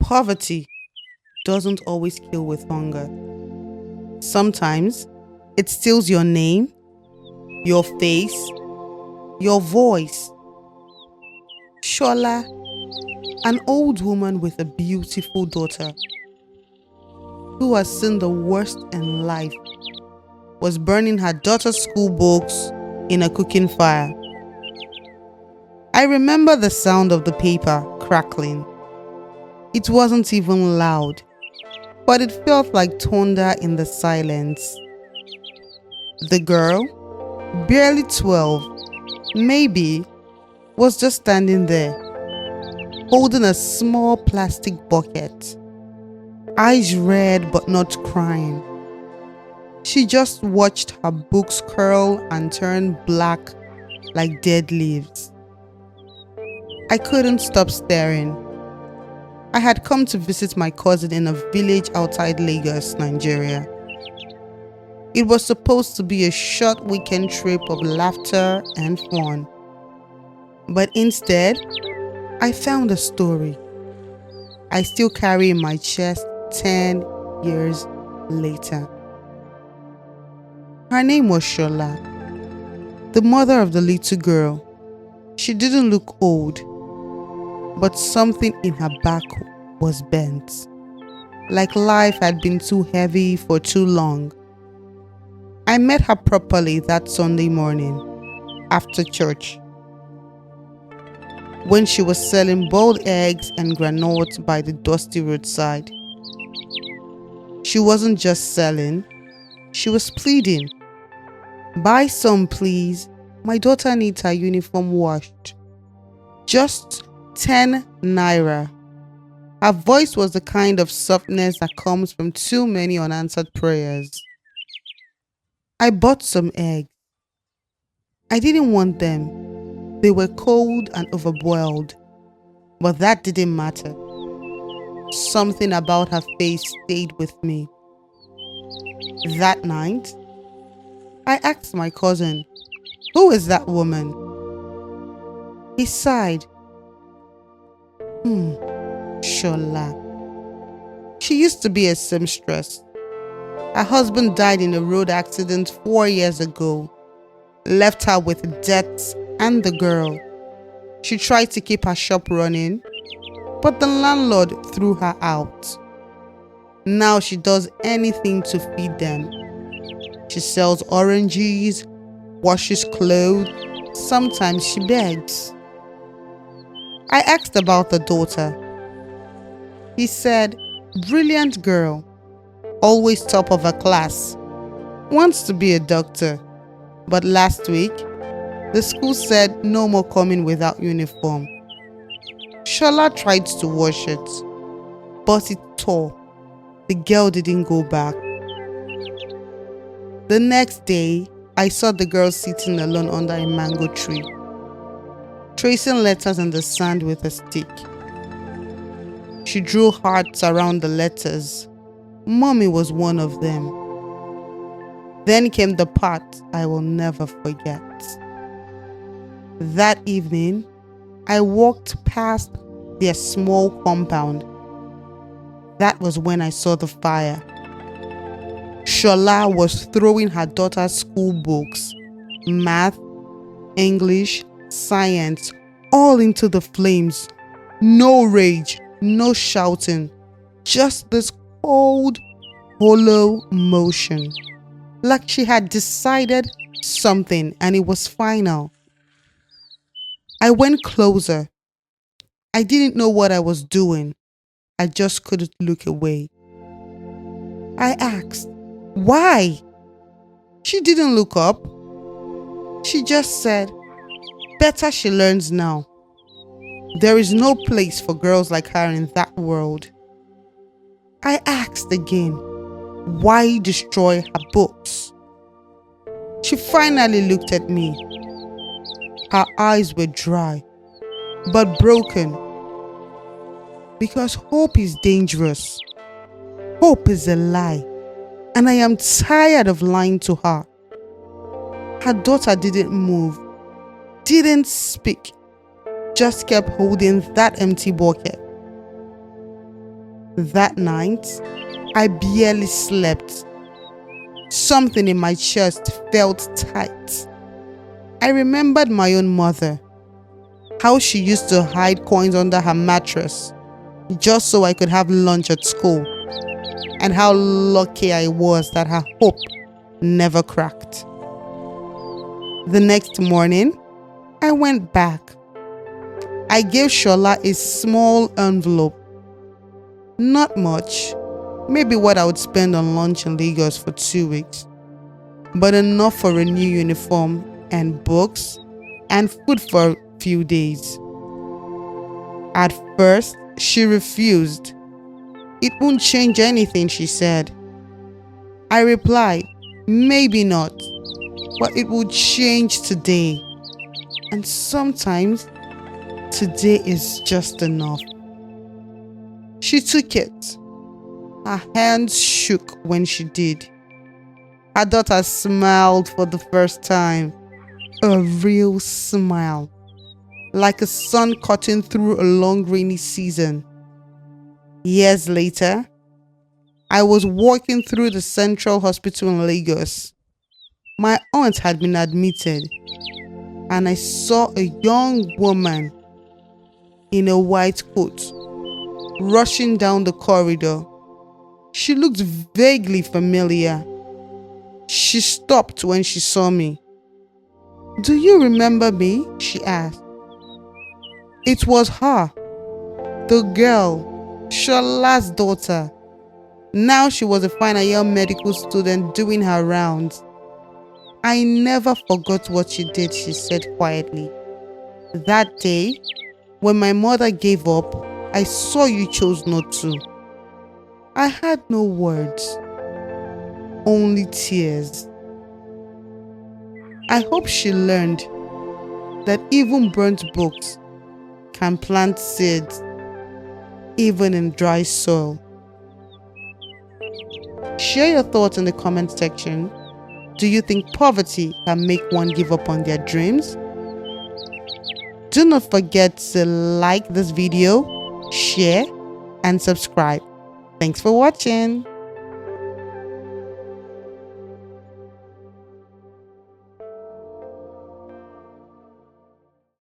Poverty doesn't always kill with hunger. Sometimes it steals your name, your face, your voice. Shola, an old woman with a beautiful daughter who has seen the worst in life, was burning her daughter's school books in a cooking fire. I remember the sound of the paper crackling. It wasn't even loud, but it felt like thunder in the silence. The girl, barely 12, maybe, was just standing there, holding a small plastic bucket, eyes red but not crying. She just watched her books curl and turn black like dead leaves. I couldn't stop staring. I had come to visit my cousin in a village outside Lagos, Nigeria. It was supposed to be a short weekend trip of laughter and fun. But instead, I found a story I still carry in my chest 10 years later. Her name was Shola, the mother of the little girl. She didn't look old, but something in her back was bent, like life had been too heavy for too long. I met her properly that Sunday morning after church, when she was selling boiled eggs and granola by the dusty roadside. She wasn't just selling, she was pleading. "Buy some, please. My daughter needs her uniform washed. Just 10 naira. Her voice was the kind of softness that comes from too many unanswered prayers. I bought some eggs. I didn't want them. They were cold and overboiled. But that didn't matter. Something about her face stayed with me. That night, I asked my cousin, "Who is that woman?" He sighed. Shola. She used to be a seamstress. Her husband died in a road accident 4 years ago. Left her with debts and the girl. She tried to keep her shop running, but the landlord threw her out. Now she does anything to feed them. She sells oranges, washes clothes, sometimes she begs. I asked about the daughter. He said, "Brilliant girl, always top of her class, wants to be a doctor, but last week, the school said no more coming without uniform." Shola tried to wash it, but it tore. The girl didn't go back. The next day, I saw the girl sitting alone under a mango tree, tracing letters in the sand with a stick. She drew hearts around the letters. Mommy was one of them. Then came the part I will never forget. That evening, I walked past their small compound. That was when I saw the fire. Shola was throwing her daughter's school books, math, English, science, all into the flames. No rage, no shouting, just this cold, hollow motion. Like she had decided something and it was final. I went closer. I didn't know what I was doing. I just couldn't look away. I asked, "Why?" She didn't look up. She just said, "Better she learns now. There is no place for girls like her in that world." I asked again, "Why destroy her books?" She finally looked at me. Her eyes were dry, but broken. Because hope is dangerous. Hope is a lie, and I am tired of lying to her. Her daughter didn't move, didn't speak, just kept holding that empty bucket. That night, I barely slept. Something in my chest felt tight. I remembered my own mother, how she used to hide coins under her mattress just so I could have lunch at school, and how lucky I was that her hope never cracked. The next morning, I went back. I gave Shola a small envelope. Not much, maybe what I would spend on lunch in Lagos for 2 weeks, but enough for a new uniform and books and food for a few days. At first, she refused. It won't change anything, she said. I replied, maybe not, but it will change today. And sometimes, today is just enough. She took it. Her hands shook when she did. Her daughter smiled for the first time. A real smile. Like a sun cutting through a long rainy season. Years later, I was walking through the Central Hospital in Lagos. My aunt had been admitted, and I saw a young woman in a white coat rushing down the corridor. She looked vaguely familiar. She stopped when she saw me. "Do you remember me?" she asked. It was her, the girl, Shola's daughter. Now she was a final year medical student doing her rounds. "I never forgot what you did," she said quietly. "That day, when my mother gave up, I saw you chose not to." I had no words, only tears. I hope she learned that even burnt books can plant seeds, even in dry soil. Share your thoughts in the comment section. Do you think poverty can make one give up on their dreams? Do not forget to like this video, share, and subscribe. Thanks for watching.